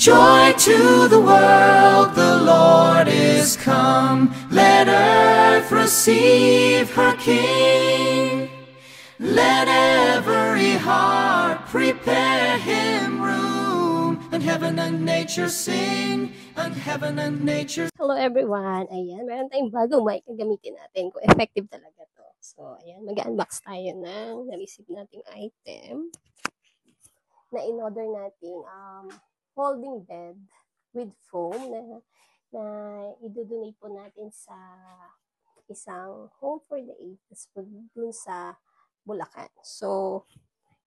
Joy to the world, the Lord is come. Let earth receive her King. Let every heart prepare him room. And heaven and nature sing, and heaven and nature. Hello everyone! Ayan, meron tayong bagong mic na gamitin natin kung effective talaga to. So, ayan, mag-unbox tayo ng na-receive nating item na in-order natin folding bed with foam na i-donate po natin sa isang home for the ages po dun sa Bulacan. So,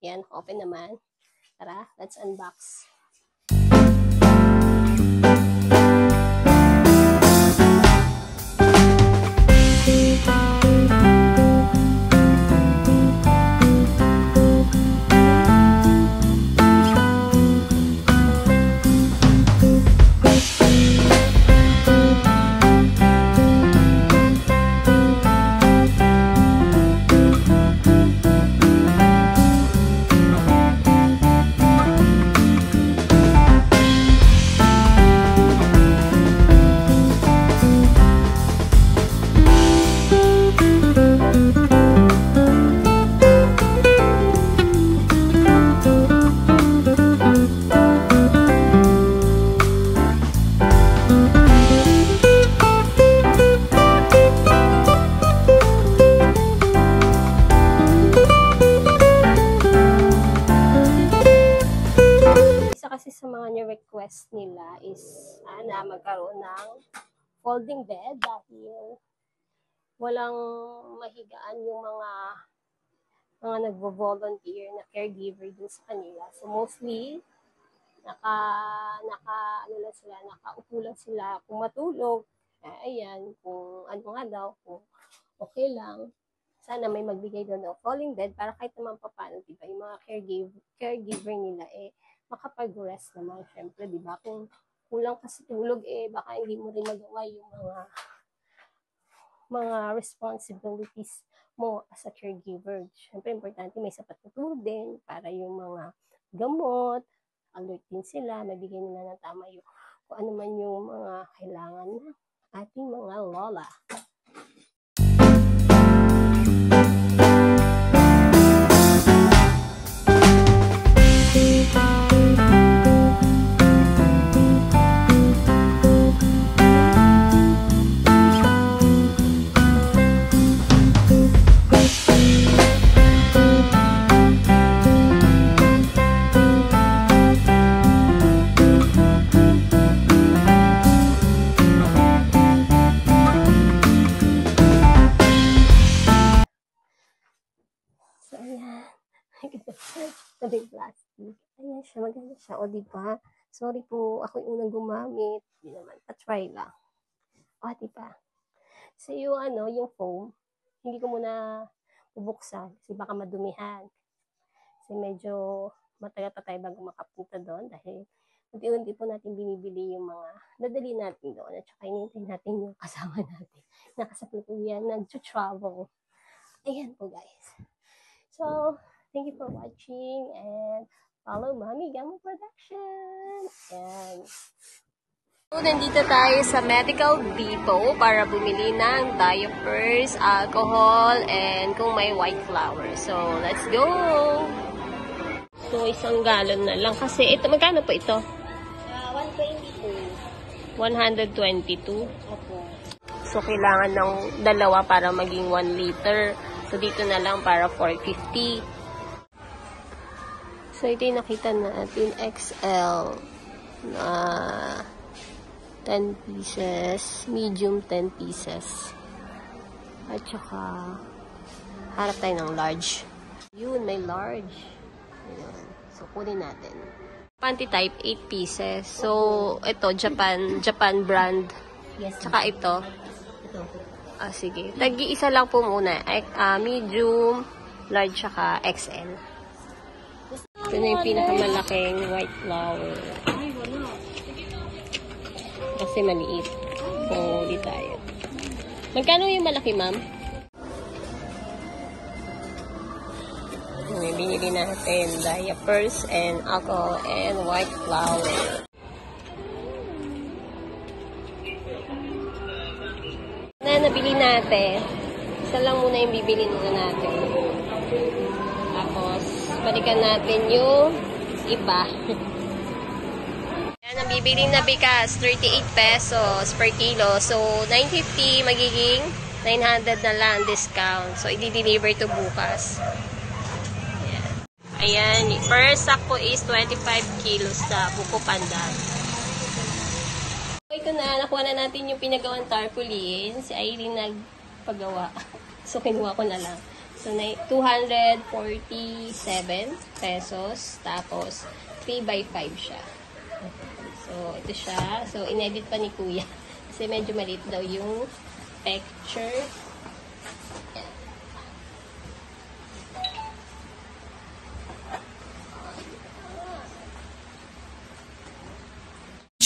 ayan, open naman. Tara, let's unbox. Kasi sa mga ni-request nila is na magkaroon ng folding bed dahil walang mahigaan yung mga nagvo-volunteer na caregiver din sa kanila. So mostly nakaupo lang sila kung matulog. Ayan, kung ano nga daw, kung okay lang. Sana may magbigay doon ng folding bed para kahit naman paano, diba, yung mga caregiver nila makapag-rest naman, syempre, di ba? Kung kulang ka sa tulog, baka hindi mo rin magawa yung mga responsibilities mo as a caregiver. Syempre, importante may sapat na tulog din para yung mga gamot, alert din sila, mabigay nila ng tama yung kung ano man yung mga kailangan ng ating mga lola. So, ayan. Sabi plastic. Ayan siya. Maganda siya. O, diba? Sorry po. Ako yung unang gumamit. Hindi naman. Pa-try lang. O, diba? So, yung foam, hindi ko muna bubuksan. Kasi baka madumihan. Kasi medyo matagal pa tayo bago makapunta doon. Dahil unti-unti po natin binibili yung mga dadali natin doon. At saka inintay natin yung kasama natin. Nakasapit po yan. Nag-travel. Ayan po, guys. So, thank you for watching and follow Mommy Gamu Production. And so, nandito tayo sa Medical Depot para bumili ng diapers, alcohol, and kung may white flour. So, let's go! So, 1 galon na lang. Kasi, ito, magkano po ito? 122. 122. Opo. So, kailangan ng dalawa para maging 1 liter. So, dito na lang para 450. So, ito yung nakita natin. XL na 10 pieces. Medium 10 pieces. At saka, harap tayo ng large. Yun, may large. Ayan. So, kunin natin. Panty type, 8 pieces. So, ito, Japan brand. Yes. Tsaka ito. Ito. Sige. Tag-iisa lang po muna. Medium, large, tsaka XL. Ito na yung pinakamalaking white flower. Kasi maliit. So, di tayo. Magkano yung malaki, ma'am? Binili natin diapers and alcohol and white flour. nabili natin. Isa lang muna yung bibili muna natin. Tapos, balikan natin yung iba. Yan, ang bibiling na bigas, 38 pesos per kilo. So, 950 magiging 900 na lang discount. So, i-deliver to bukas. Ayan, per sack po is 25 kilos sa Buko Pandan. Ito na, nakuha na natin yung pinagawang tarpaulin. Si Irene nagpagawa. So, kinuha ko na lang. So, 247 pesos. Tapos, 3x5 siya. So, ito siya. So, inedit pa ni Kuya. Kasi medyo maliit daw yung texture.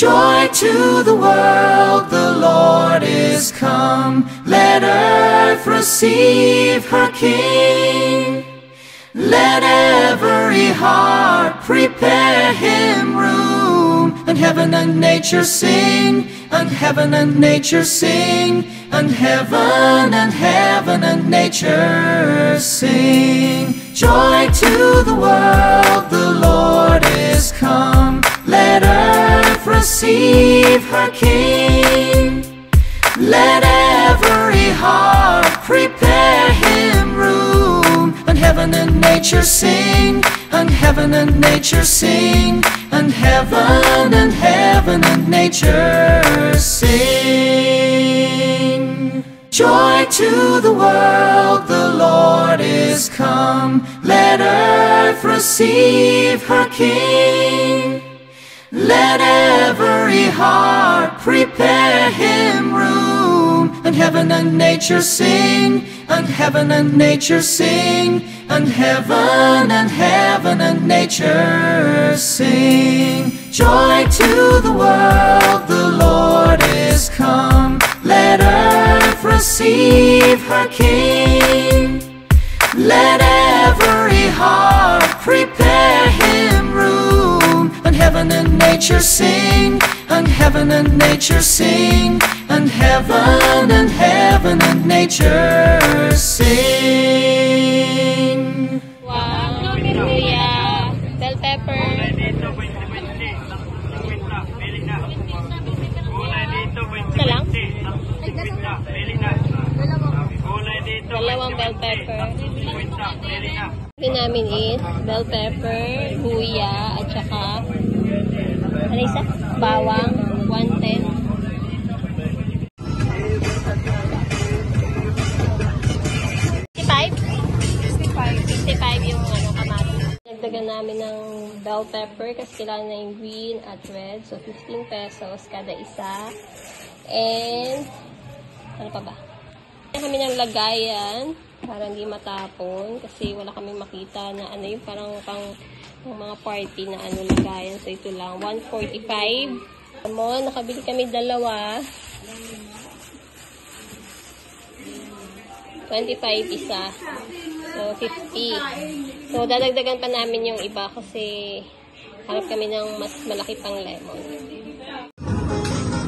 Joy to the world, the Lord is come. Let earth receive her King. Let every heart prepare him room. And heaven and nature sing, and heaven and nature sing, and heaven and nature sing. Joy to the world, the Lord is come. Let earth receive her King. Let every heart prepare him room. And heaven and nature sing, and heaven and nature sing, and heaven and nature sing. Joy to the world, the Lord is come. Let earth receive her King. Let every heart prepare him room. And heaven and nature sing, and heaven and nature sing, and heaven and nature sing. Joy to the world, the Lord is come. Let earth receive her King. Let every heart prepare him room. And heaven and nature sing, and heaven and nature sing, and heaven and nature sing. Wow, Kuya. Bell pepper. Ito lang? Dalawang bell pepper. Ito namin is bell pepper, luya, at saka ano isa? Bawang, 110. 55 yung kamatis. Nagdagan namin ng bell pepper kasi kailangan na yung green at red. So, 15 pesos kada isa. And, ano pa ba? Kami ng lagayan para hindi matapon kasi wala kaming makita na ano yung parang pang mga party na lagayan. So, ito lang. 145. Lemon, nakabili kami dalawa. 25 isa. So, 50. So, dadagdagan pa namin yung iba kasi harap kami ng mas malaki pang lemon.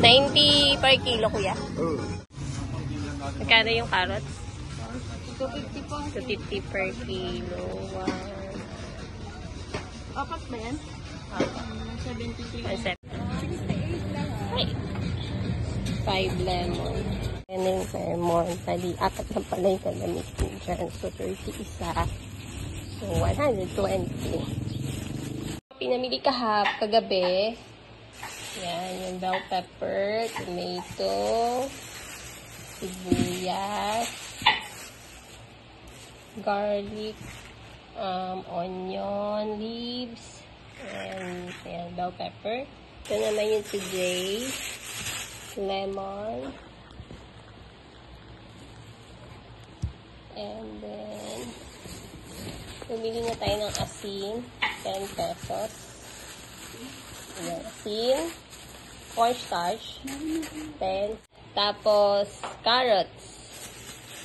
90 per kilo, kuya. Magkano yung carrots? 250 po. 250 per kilo. Wow. Apat ba yan? 73. Ay. 5 lemon. Yan yung lemon. Tali, apat na pala yung kalamitin dyan. So, 30 isa. So, 120. Pinamili kagabi. Yan, yung bell pepper, tomato, sibuyas, garlic, onion leaves, and ayan, bell pepper. Ito naman yung today, lemon, and then bumili na tayo ng asin, 10 pesos. Ayan, asin, cornstarch, 10. Tapos, carrots,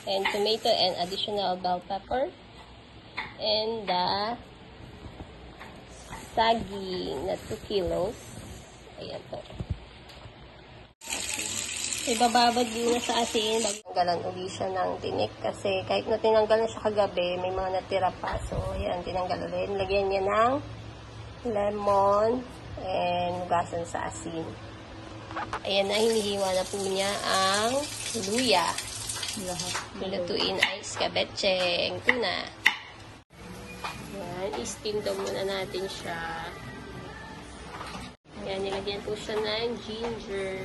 and tomato, and additional bell pepper. And the saging na 2 kilos. Ayan to. Ibababad muna sa asin. Tinanggalan uli siya ng tinik kasi kahit na tinanggal na siya kagabi, may mga natira pa. So, ayan, tinanggal ulit. Lagyan niya ng lemon and hugasan sa asin. Ayan na, hinihiwa na po niya ang luya. Lutuin ay escabeche, tuna. Ayan, i-steam daw muna natin siya. Ayan, nilagyan po siya ng ginger.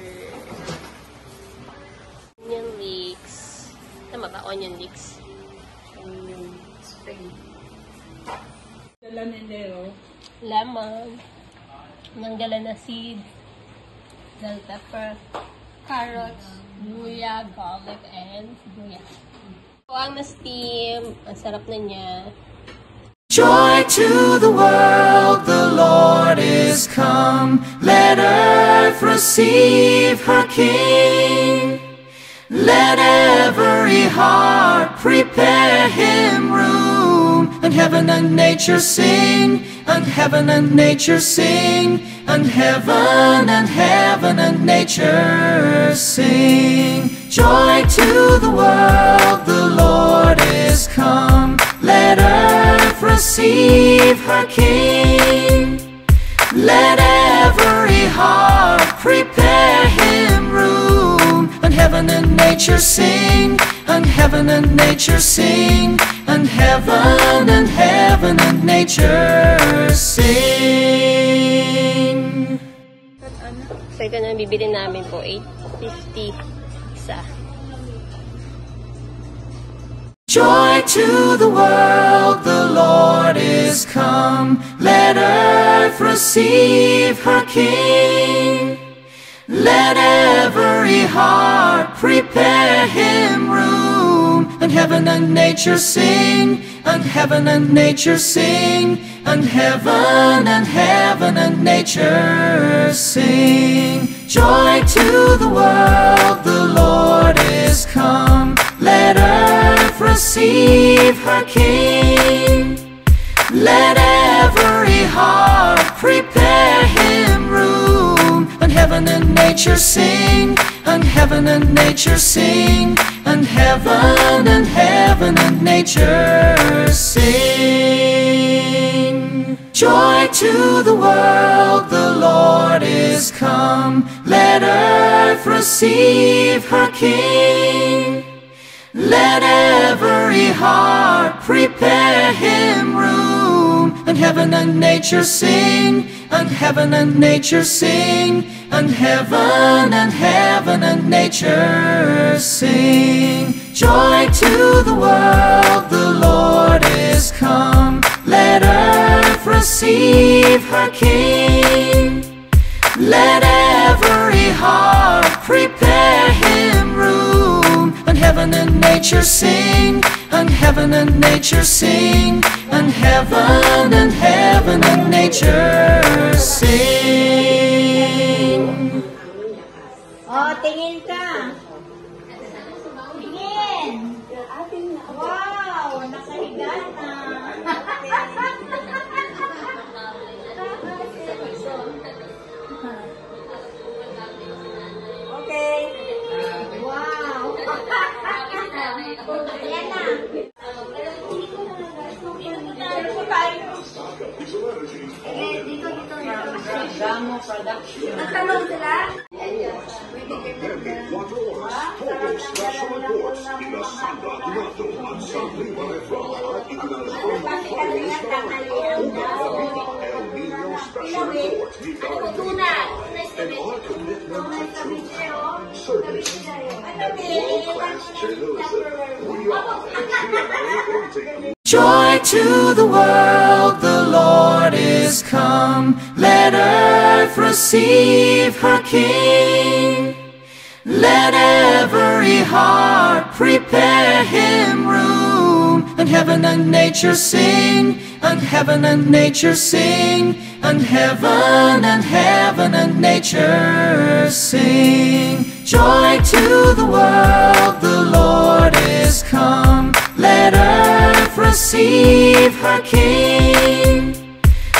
Onion leeks. Tama ba? Onion leeks. Spring. Lemon. Nanggalan na seeds. Bell pepper. Carrots. Luya, garlic, and sibuyas. So, ang na-steam. Ang sarap na niya. Joy to the world, the Lord is come. Let earth receive her King. Let every heart prepare him room. And heaven and nature sing, and heaven and nature sing, and heaven and nature sing. Joy to the world, the Lord is come. Let earth receive her King. Let every heart prepare him room. And heaven and nature sing, and heaven and nature sing, and heaven and nature sing. So, ito na bibili namin po. $8.50 isa. Joy to the world, the Lord is come. Let earth receive her King. Let every heart prepare him room. And heaven and nature sing, and heaven and nature sing, and heaven and nature sing. Joy to the world, the Lord is come. Let earth receive her King. Let every heart prepare him room. And heaven and nature sing, and heaven and nature sing, and heaven and nature sing. Joy to the world, the Lord is come. Let earth receive her King. Let every heart prepare him room. And heaven and nature sing, and heaven and nature sing, and heaven and nature sing. Joy to the world, the Lord is come. Let earth receive her King. Let every heart prepare him room. And heaven and nature sing, and heaven and nature sing, and heaven and nature sing. Oh, tingin ka. Tingin. Wow, nakahiga na. Okay. Wow. Ayan na. Dito. Gamo production. Nagtanong sila? Joy to the world, the Lord is come. Let earth receive her King. Let every heart prepare him room. And heaven and nature sing, and heaven and nature sing, and heaven and nature sing. Joy to the world, the Lord is come. Let earth receive her King.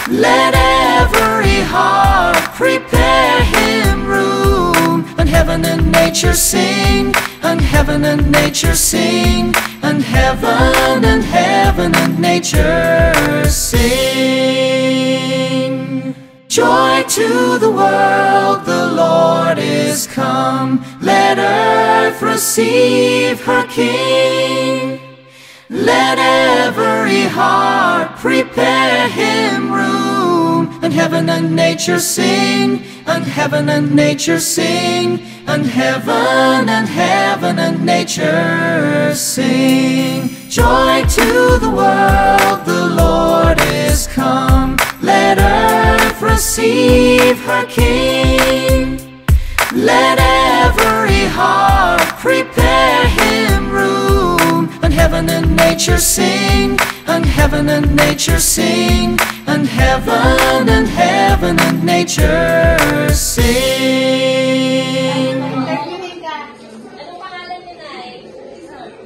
Let every heart prepare him room. And heaven and nature nature sing, and heaven and nature sing, and heaven and nature sing. Joy to the world, the Lord is come. Let earth receive her King. Let every heart prepare him room, and heaven and nature sing, and heaven and nature sing, and heaven and nature sing. Joy to the world, the Lord is come. Let earth receive her King. Let every heart prepare him room, and heaven and nature sing, and heaven and nature sing, and heaven and nature sing. Anong pangalan niyo, Nay?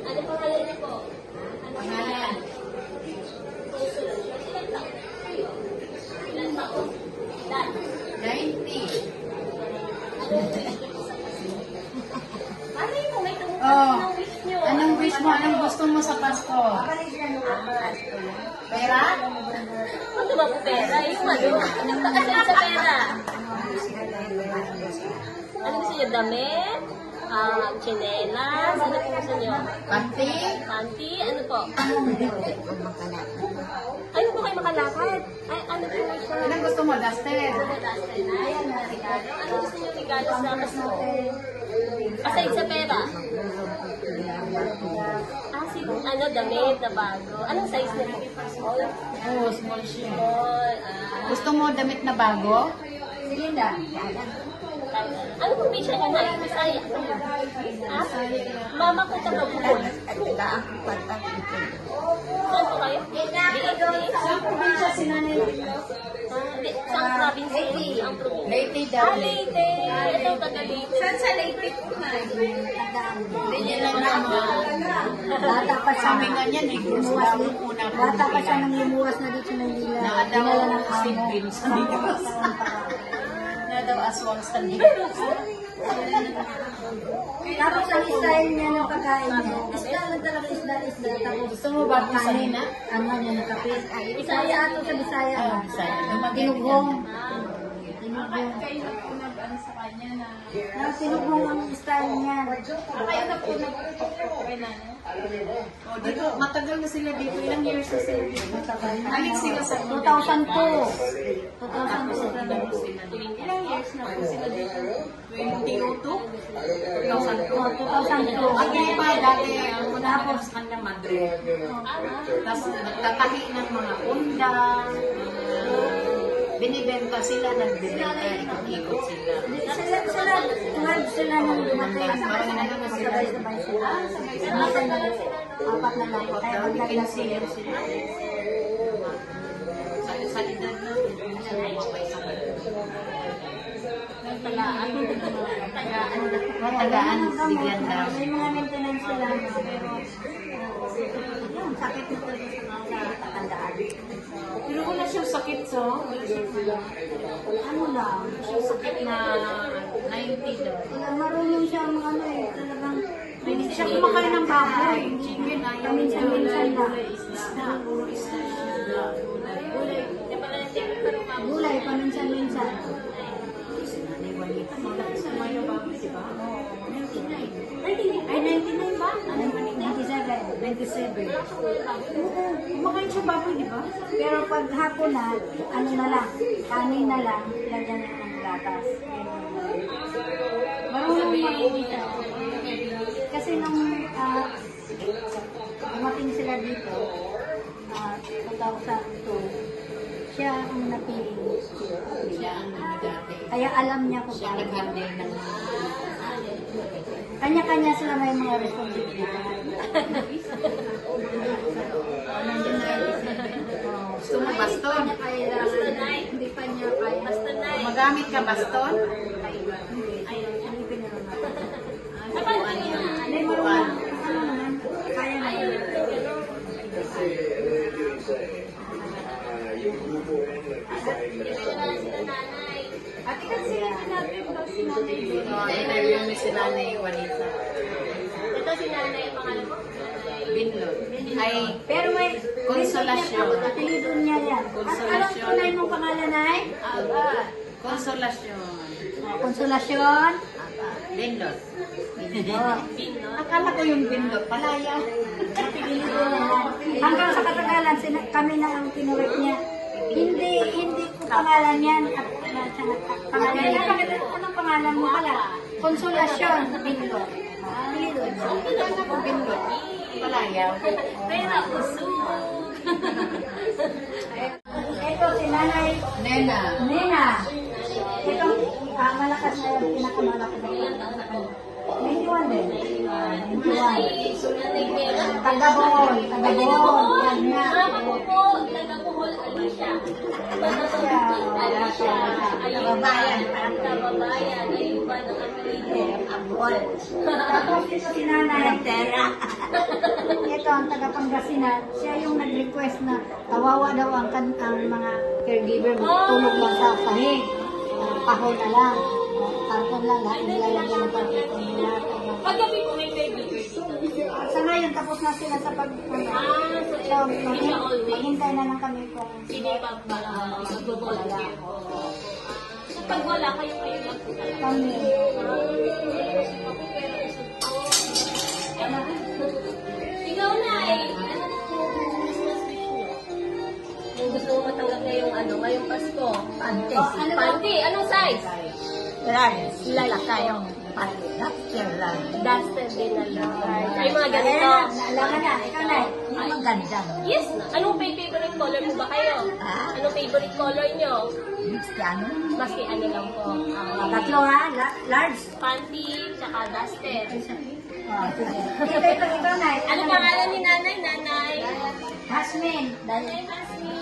Anong pangalan niyo po? Anong pangalan? Ilan taon? Ilan? 90. Ano yung may tumutok Oh. ng wish niyo? Anong wish mo? Anong gusto mo sa Pasko? Pera? Ano ba po pera? Yung ano? Anong takasyan sa pera? Ano gusto niyo? Damit? Chinelas? Ano po gusto niyo? Panty? Panty? Ano po? Ayun po kayo makalakad. Ay, ano po siya? Anong gusto mo? Duster? Ayan na regalo. Ano gusto niyo regalo sa Pasko? Aside sa pera? Ano, damit na bago. Anong size niyo po? Small? Oo, small siya. Small. Gusto mo damit na bago? Sige na. Ano po bisya niyo na? Bisaya. Ha? Mama ko taga Bukol. Saan po kayo? Saan probinsya si Nanay? Saan province? Ang province. Leyte daw. Leyte. Ito taga Leyte. Saan sa Leyte po na? Ganyan lang naman. Bata pa sa amin ganyan eh. Lumuwas ng una. Bata pa siya nang lumuwas na dito ng Manila. Naadaw ng Sidbin sa Negros. Naadaw aswang sa Negros. Tapos ang style niya ng pagkain niya, isda lang talaga, isda. Tapos Gusto mo ba ito sa nina? ano niya ng kape. Bisaya ato sa Bisaya. Tinughong. Tinughong ang style niya. Dito, matagal na sila dito. Ilang years na sila dito? Alit sila sa 2002. 2002. Ilang years na po sila dito? 2002? 2002? 2002. Ang iba dati, ang una ko sa kanya madre. Tapos nagtatahi ng mga undang, binibenta sila, nagbibenta, ikot-ikot sila. Sila nang lumatay. Sabay-sabay sila. Lumatay na apat na lang. Kaya magdagdag sila. Sa edad na, Tagaan, bigyan daw. May mga maintenance sila. Pero, yun, sakit na talaga sa katandaan. Pero wala siyang sakit, so? Ano lang? Siyang sakit na 90 daw. Marunong siya mga ano eh. Talagang, Hindi siya kumakain ng baboy. Chicken, ayaw niya. Paminsan-minsan lang. Isda. Gulay. gulay, paminsan-minsan. Sumayo baboy, di ba? 99. Ay, 99 ba? 97. 97. Kumakain siya baboy, di ba? Pero pag hapon na, ano na lang, kanin na lang, lagyan na ng gatas. Marunong mag-uwita. Kasi nung dumating sila dito, 2002, siya ang napili. Siya ang dati. Kaya alam niya kung Siya paano. nag-handle ng Kanya-kanya sila may mga responsibilidad. Gusto mo baston? Hindi pa niya kaya. Magamit ka baston? May marunong, ano naman, kaya na yun. Sila nanay. Ate kasi sinabi daw si Interview ni si Nanay Juanita. Ito si nanay, pangalan mo? Binlog. Ay, Pero may Konsolasyon. apelido niya yan. At anong Konsolasyon. tunay mong pangalan ay? Konsolasyon. Konsolasyon. Binlog. Oh. Akala ko yung Binlog. Palaya. Hanggang sa katagalan, kami na ang tinuwit niya. Hindi ko pangalan yan. At pangalan niya, anong pangalan mo pala? Konsolasyon. Bingo. Apelido. Binlog. Palaya. Pera, usog. Ito si Nanay Nena. Nena. Ito, malakas na yung pinakamalakas na yun. 21 din. 21. Taga-Bohol. Taga-Bohol. Yan na. Ako po, taga-Bohol, Alicia. Alicia. Kababayan. Kababayan. Ayun ba ng apelido? Bohol. Tapos ito si Nanay Tera. Ito ang taga-Pangasinan. Siya yung nag-request na kawawa daw ang mga caregiver tulog lang sa sahig. Pahol na lang. Karton lang. Nilalagyan ng karton nila. Paggabi po may baby dito. Sa ngayon, tapos na sila sa pag... So, maghintay na lang kami kung... Hindi pa mag-volunteer. So pag wala, kayo lang po talaga. Kami. Ikaw na eh. Yung gusto mo matanggap na yung ngayong Pasko. Pante. Panty. Anong size? Lalaka yung pante. Duster din na large. Ay, mga ganito. Alam na, ikaw na. Yung maganda. Yes na. Anong favorite color mo ba kayo? Anong favorite color nyo? Cristiano. Maski ano lang po. Tatlo ha, large. Panty, tsaka duster. Ikaw na. Ano pangalan ni nanay? Nanay? Hasmin. Nanay Masmi.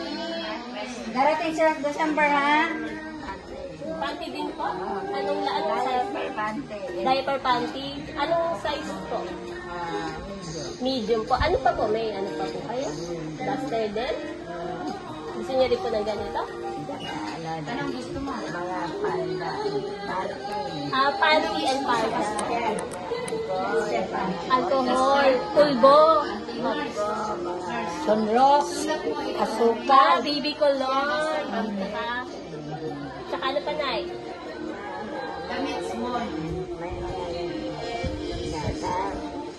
Darating sa December ha. Panty din po? Anong size? Pante. Diaper panty. Anong size po? Medium po. Ano pa po? May ano pa po kayo? Duster din? Gusto niya rin po ng ganito? Anong gusto mo? Mga palda. Panty and palda. Alcohol. Pulbo. Sunrock. Asukal. Baby color. Tsaka ano pa, Nay? Damit small.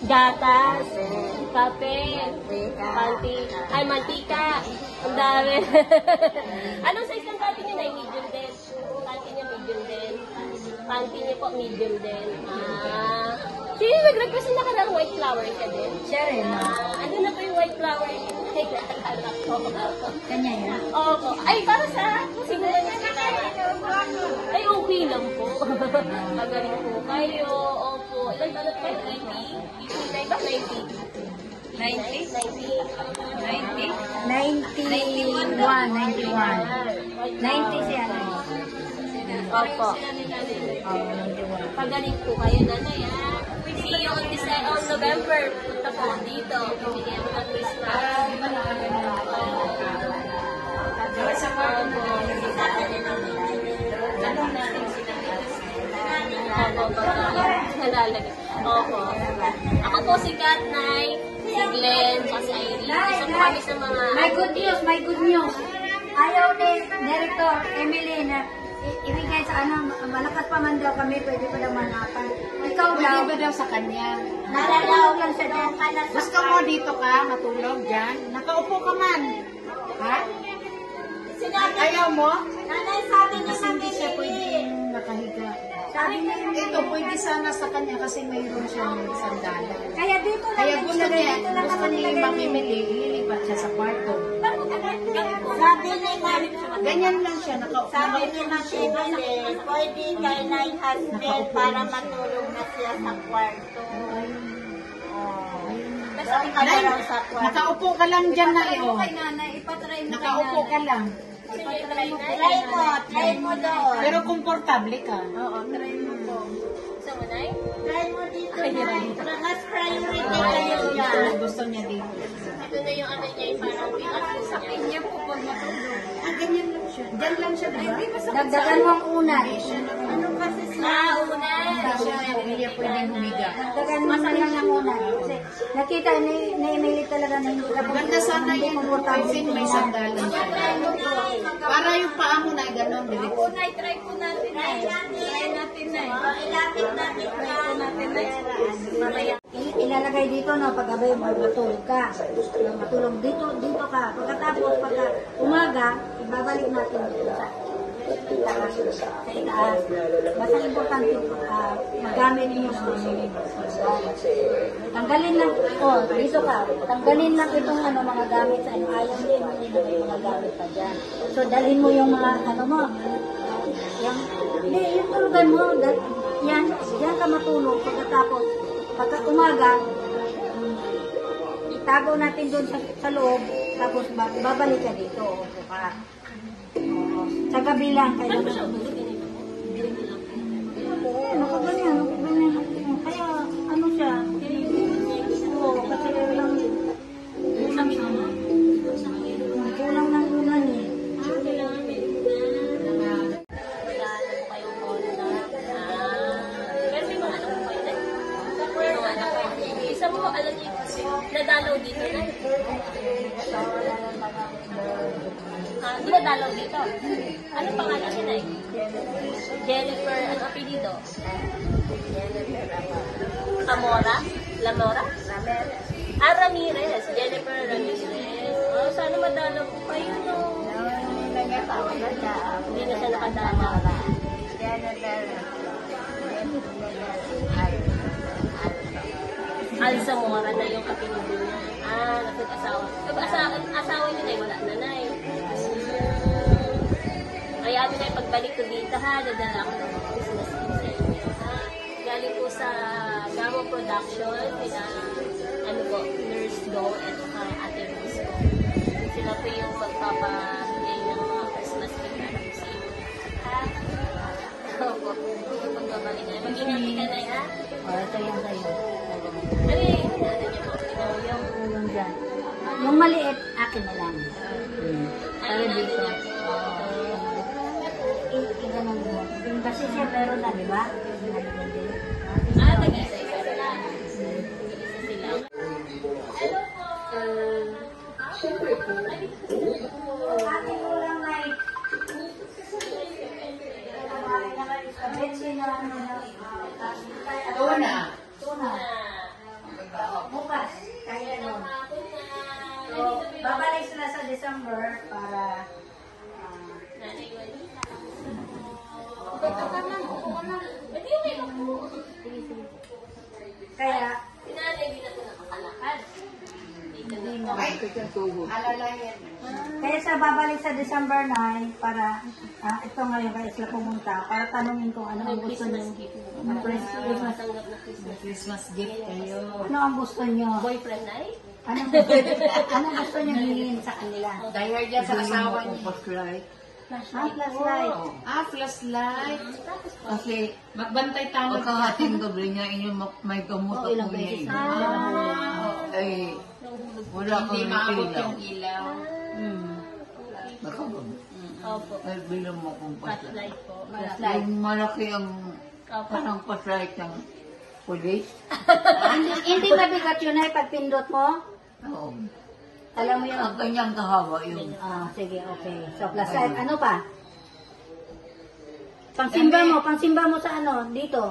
Gatas. Kape. Panty. Ay, mantika. Ang dami. Anong size ng panty niyo, Nay? Medium din. Panty niya medium din. Panty niya po medium din. Sino yung nag-request na nakarang white flower ka din? Siya rin. Ano na po yung white flower? Ay, naalala ko. Kanya yan. Opo. Ay, para sa siguro na sila. Ay, okay lang po. Magaling po kayo. Opo. Ilan taon na po kayo? 80? 89 ba? 90? 90 siya. Opo. Pagaling po kayo, nanay, ha? See you on November. Punta po dito. Bibigyan mo ng Christmas. Sa kwarto na Opo. Ako po si Kat, Nay, si Glenn, si Irene. Isa po kami sa mga... May good news. Ayaw ni Director Emily na ibigay sa malakas pa man daw kami, pwede pa daw manapan. Ikaw daw. Pwede ba daw sa kanya? Nalalaw lang siya dyan. Gusto mo dito ka, matulog dyan? Nakaupo ka man. Ha? Ayaw mo? Nanay, sabi niya Kasi hindi siya pwedeng nakahiga. Sabi niya Ito, pwede sana sa kanya kasi mayroon siyang sandalan. Kaya dito lang. Kaya gusto niya, dito lang gusto naman niya yung nilagay. mamimili, ililipat siya sa kwarto. Sabi niya Ganyan lang siya, nakaupo. Sabi niya na siya, pwede kay Nay Hasbel para matulog na siya sa kwarto. Basta ikaw na lang sa kwarto. Nakaupo ka lang dyan na iyo. Nanay, ipatry mo Nakaupo ka lang. Try mo doon. Pero komportable ka. Oo, try mo doon. Gusto mo, Nay? Try mo dito, Nay. Mas priority kayo dyan. Gusto niya dito. Ito na yung ano niya, yung parang pinag-sa Niya po pag matulog. Ganyan lang siya. Diyan lang siya, diba? Dagdagan mo ang unay. Ano kasi sa una? siya pwedeng humiga. Dagdagan mo na lang ang una. Kasi nakita ni Emily talaga na hindi ka Maganda sana yan, Kevin, may sandalan siya. Para yung paa mo na gano'n, direct. Try po natin na. Try natin na. Ilapit natin. Try po natin na. Ilalagay dito no, pag abay matulog ka. Matulog dito ka. Pagkatapos, pagka umaga, ibabalik natin dito sa itaas. Basta importante, magamit niyo sa tanggalin lang, dito ka. Tanggalin lang itong mga gamit sa ayaw din mga gamit pa dyan. So, dalhin mo yung mga, mo, yung tulugan mo, yan ka matulog. Pagkatapos, pagka umaga, itago natin doon sa loob, tapos babalik ka dito. Sa gabi lang. Kaya nakaganyan. Kaya ano siya? Kasi lang kulang ng ulan eh. Isa mo, alam niyo, nadalaw dito na. Di ba dalaw dito? Ano pangalan niya na eh? Jennifer, ano apelido? Amora? Lamora? Ramirez. Jennifer Ramirez. Oh, sana madalaw po kayo, no? Hindi na siya nakadalaw. Alzamora na yung apelido niya. Nagpag-asawa. Asawa niyo na wala na na eh. Kaya amin na pagbalik ko dito ha, dadala ko ng Christmas gift sa inyo ha. Galing po sa Gamo Production, Nurse Go at Ate Rose Go. Sila po yung magpapahigay ng mga Christmas gift na po sa inyo. Ha? Opo. Yung pagbabalik na. Mag-ingat ka na ha? Ito yung sa'yo. Ano yung niyo po? Yung dyan. Yung maliit, akin na lang. Ano dito? Ganun mo. Kasi siya meron na, di ba? Nag-isa-isa sila. Nag-isa sila. Hello po! Akin mo lang na Tuna. Bukas. Kaya nun. So, babalik sila sa December para kaya Hindi na ito nakakalakad. Alalayan. kaya sa babalik sa December 9 para ito ngayon kaya sila pumunta para tanungin kung ano ang gusto niyo. Matanggap na Christmas. Christmas gift kayo. Ano ang gusto niyo? Boyfriend na eh? Ano gusto niyo hingin sa kanila? Dahil dyan sa asawa niya. Flashlight. Flashlight. Kasi Magbantay tanong. pagkahating gabi niya, may gamot ako ilang niya. beses. Ay, wala Hindi kang maabot ilaw. yung ilaw. Nakabag. Opo. Ay, bilang mo kung Flashlight po. Yung malaki ang Opo. parang flashlight ng police. Hindi mabigat yun ay pagpindot mo? Oo. Alam mo yun? Ang ganyang kahaba yung Sige, okay. So, flashlight. Ano pa? Pangsimba mo sa dito.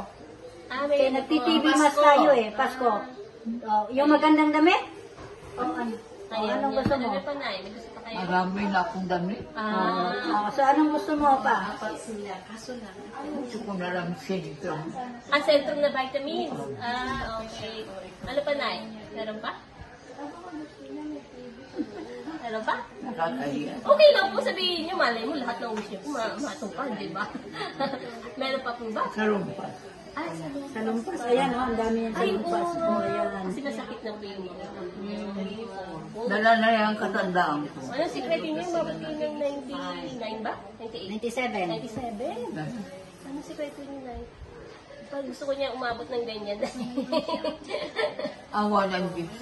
May Nagti-TV mas tayo eh, Pasko. Yung magandang damit? Anong gusto mo? Ano pa na eh? May gusto pa kayo? marami na akong damit. So, anong gusto mo pa? Gusto ko na lang sentrum. Sentrum na vitamins. Okay. Ano pa na eh? Meron pa? Meron pa? Nakakaya. Okay lang po sabihin nyo, malay mo, lahat ng wish nyo po matupad, di ba? Meron pa po ba? Sa rumpas. Sa lumpas. Ayan, ang dami yan sa lumpas. Ayan. Kasi nasakit na po yung mga. Dala na yung katandaan ko. Ano secret yun yung mabati ng 99 ba? 98? 97. 97? Ano secret yun yung 9? Gusto ko niya umabot ng ganyan. Awa ng Diyos.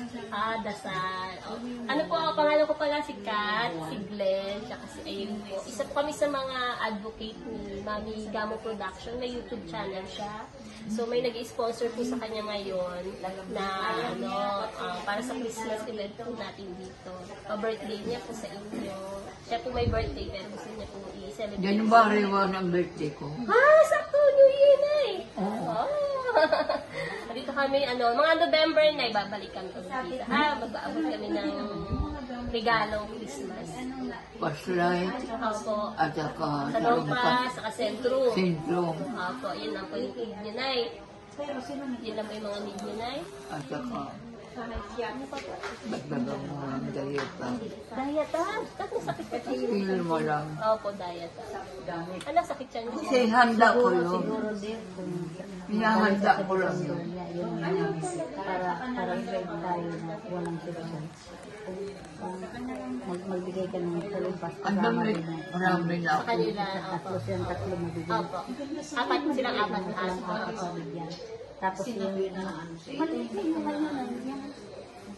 Dasal. Oh. Ano po, pangalan ko pala si Kat, si Glenn, tsaka si Ayun po. Isa po kami sa mga advocate ni Mami Gamo Production. May YouTube channel siya. So may nag-sponsor po sa kanya ngayon na para sa Christmas event po natin dito. Pa-birthday niya po sa inyo. Siya po may birthday pero gusto niya po i-celebrate. January 1 ang birthday ko. Sakto! New Year na eh! Oo. Dito kami, mga November na, babalik kami dito. Mag-aabot kami ng regalong Christmas. Paslight Opo. at saka Sa Nompas, sa Sentro. Sintrom Opo, yun lang po yung need nyo, Nay. Yun lang po yung mga need nyo, Nay. at saka bagdagang mo ng dieta. Diet, Tapos sakit ka siya. Feel mo lang. Opo, diet. Ano, sakit siya niya? Kasi handa ko yun. Hinahanda ko lang yun. Para break tayo na walang sirsa. Magbigay ka ng talimpas. Ang marami na Sa ako. kanila, Tatlo silang tatlo magbigay. Opo. Apat silang apat na aso. Ako bigyan. Tapos yung maliit na yung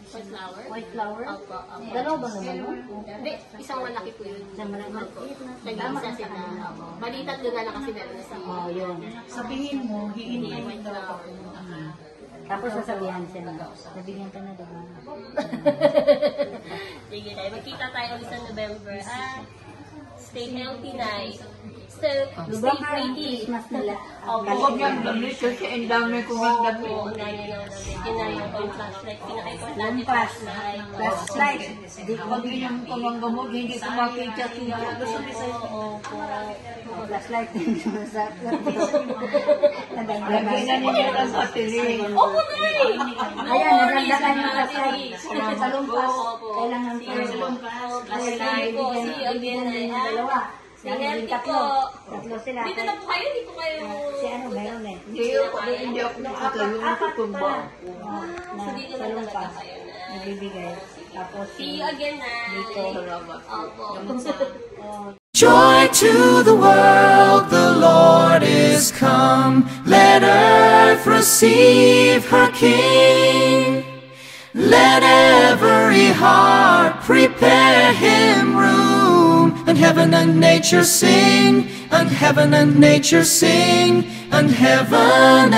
White flower? white flower. Opo, opo. Dalawa ba naman yun? Hindi, isang malaki po yun. Isang malaki. Opo. Nag-iisa sila. Opo. Balitat doon na lang kasi meron na si Oo, yun. Sabihin mo, hihintayin white daw flower. ako. Tapos sasabihan siya na, nabigyan ka na diba? Sige na, magkita tayo ulit sa November. Stay healthy, Nay. Stay pretty. Christmas nila. Opo. Huwag yung damit kasi ang dami kong ang damit. Opo, yun na yung flashlight. Pinaka-importante Lampas. flashlight. Flashlight. Pag inom ko ng gamot, hindi ko makita siya. Opo. Flashlight. Sa Lagyan na niya ng battery. Opo, Nay! Ayan, nagandaan yung flashlight. Sa lumpas. Kailangan ko. Flashlight po. See you again, Nay. Dalawa. Stay healthy po. Tatlo sila. Dito na po kayo, hindi po kayo... Si ano, meron eh. Hindi ako nakatayo na tutumba. So, dito Sa na talaga lumpas. kayo na. Nagbibigay. Tapos See you again, Nay. Salamat. Opo. Joy to the world, the Lord is come. Let earth receive her King. Let every heart prepare him room. And heaven and nature sing, and heaven and nature sing, and heaven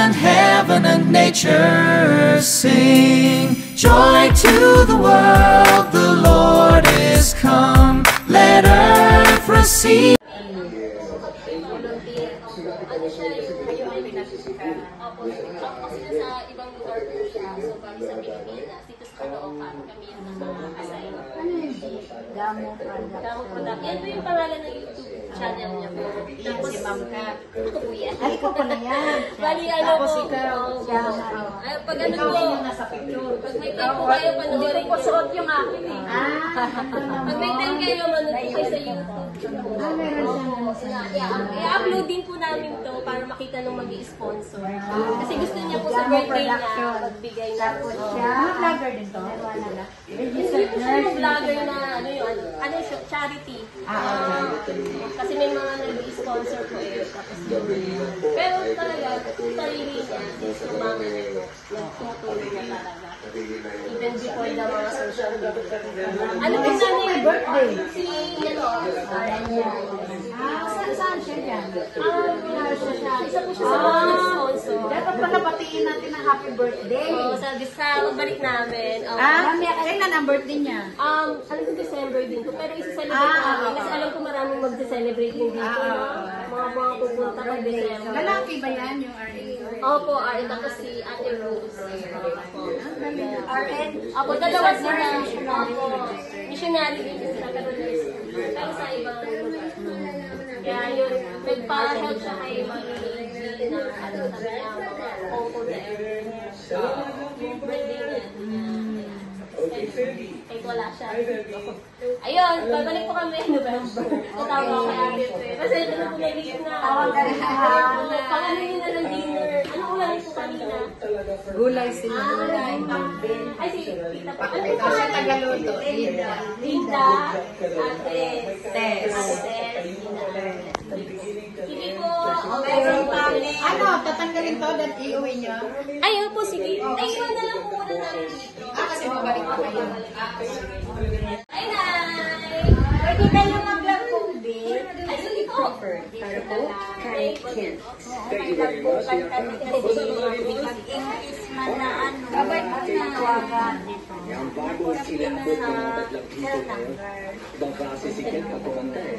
and nature sing. Joy to the world, the Lord is come. Let earth receive. Volunteer. Ano siya yung... Opo. Kasi nasa ibang lugar po siya. So, bali sa Pilipinas. Dito sa Caloocan kami yung nasa-assign. Gamo product. Gamo Product. Yan po yung pangalan ng YouTube channel niya po. Tapos, si Ma'am Kat. Ako po yan. Ay, ikaw pala yan. Bali, ano Tapos po. ikaw. Siya, Pag ano po, Nasa picture. pag may time po kayo, panoorin niyo. Suot yung akin eh. Pag may time kayo, manood po kayo sa YouTube. I-upload din po namin to para makita nung mag-i-sponsor. Kasi gusto niya po sa birthday niya, magbigay na. tapos siya. Vlogger din to. Hindi po siya yung vlogger na ano siya, charity. Kasi may mga nag-i-sponsor po eh. Tapos, pero talaga, sarili niya, yung mga nagtutulong na talaga. Even before the mga social media. Ano po sa niya? Birthday. Si, Saan siya dyan? isa po siya sa mga nag-sponsor. Dapat pala batiin natin ang happy birthday. So, sa pagbalik namin, Kailan ang birthday niya? alam ko December din po, pero isa-celebrate namin. Kasi alam ko maraming mag-celebrate din dito, no? Mga pupunta pag December. Lalaki ba yan yung RN? Opo, tapos si Ate Rose. Opo. RN? Opo, dalawa sila. Opo. Missionary din sila, pero sa ibang lugar. Kaya yun, nagpa-help siya kay Mami na ano sabi niya, mga Coco na yung birthday niya. Kahit wala siya. Ayun, babalik po kami November. Tatawa ko kay Ate Fe. Kasi ito na po nag-iit na. Pang-ano yun na ng dinner. Ano ulan po kanina? Gulay sila. Ay, si Tita pa. Ano po siya tagaluto? Linda. Ate Tess. Sige po. Ano, tatanggalin to at iuwi niyo? Ayun po, sige. Naiwan na lang muna namin dito. Kasi babalik pa kayo. Ay, Nay! Pwede kayo mag-vlog po, babe. Ay, sige po. Para po, kahit magpupan kami kasi mag-English man na ano, tawagan dito. Kasi na cell number. Ibang klase si Ken patumanda eh.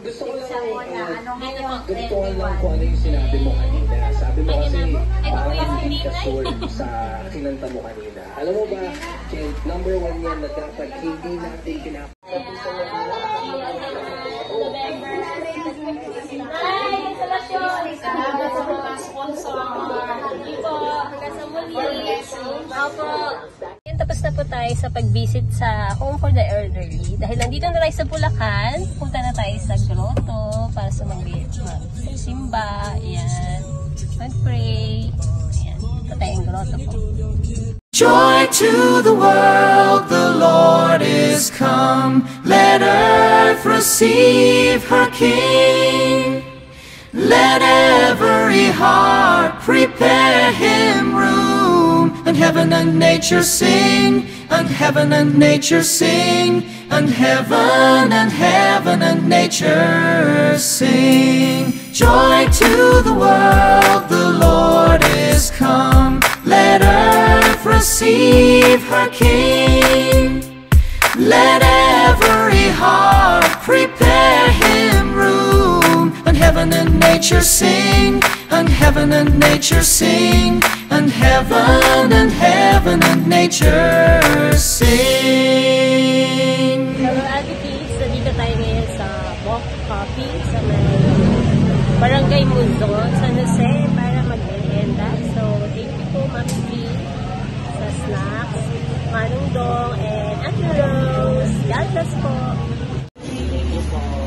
Gusto ko Sa lang, una, ano ngayon, ganituan lang kung ano yung sinabi mo kanina. Sabi mo kasi, Ito po yung hindi ka hinay. sure sa kinanta mo kanina. Alam mo ba, Ken, number 1 yan na dapat hindi natin Nay, konsolasyon! Salamat sa mga sponsor. Hindi po, hanggang sa muli. Opo. Yan, tapos na po tayo sa pag-visit sa Home for the Elderly. Dahil nandito na tayo sa Bulacan, punta na tayo sa grotto para sa magsimba. Ayan. Mag-pray. Ayan. Ito tayong grotto po. Joy to the world, the Lord is come. Let earth receive her King. Let every heart prepare him room. And heaven and nature sing, and heaven and nature sing, and heaven and nature sing. Joy to the world, the Lord is come. Let earth receive her King. Let every heart prepare him room. And heaven and nature sing, and heaven and nature sing, and heaven and nature sing. Hello, Ate Kids. Nandito tayo ngayon sa Walk Coffee sa may Barangay Muzon, San Jose, para mag-merienda. So, thank you po, Mami P, sa snacks, Manong Dong, and Ate Rose. God bless po.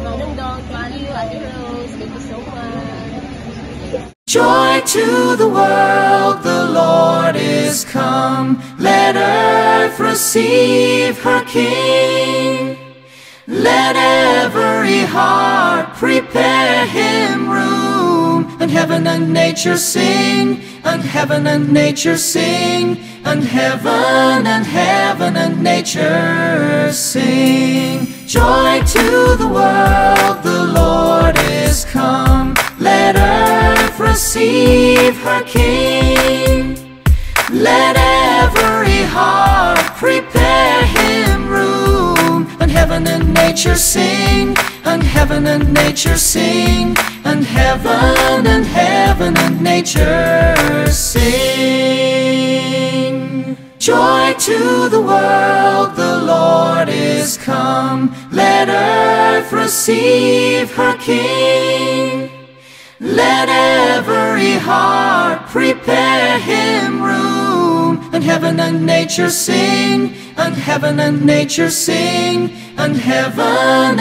Manong Dong, thank you, Ate Rose. Thank you so much. Joy to the world, the Lord is come. Let earth receive her King. Let every heart prepare him room. And heaven and nature sing, and heaven and nature sing, and heaven and nature sing. Joy to the world, the Lord is come. Let earth receive her King. Let every heart prepare him room. And heaven and nature sing, and heaven and nature sing, and heaven and nature sing. Joy to the world, the Lord is come. Let earth receive her King. Let every heart prepare him room. And heaven and nature sing, and heaven and nature sing, and heaven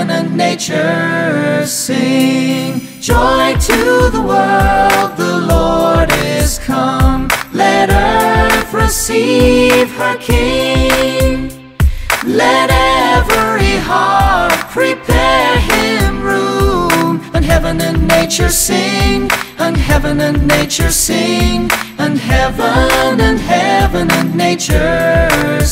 and nature sing. Joy to the world, the Lord is come. Let earth receive her King. Let every heart prepare him room. And heaven and nature sing, and heaven and nature sing, and heaven and nature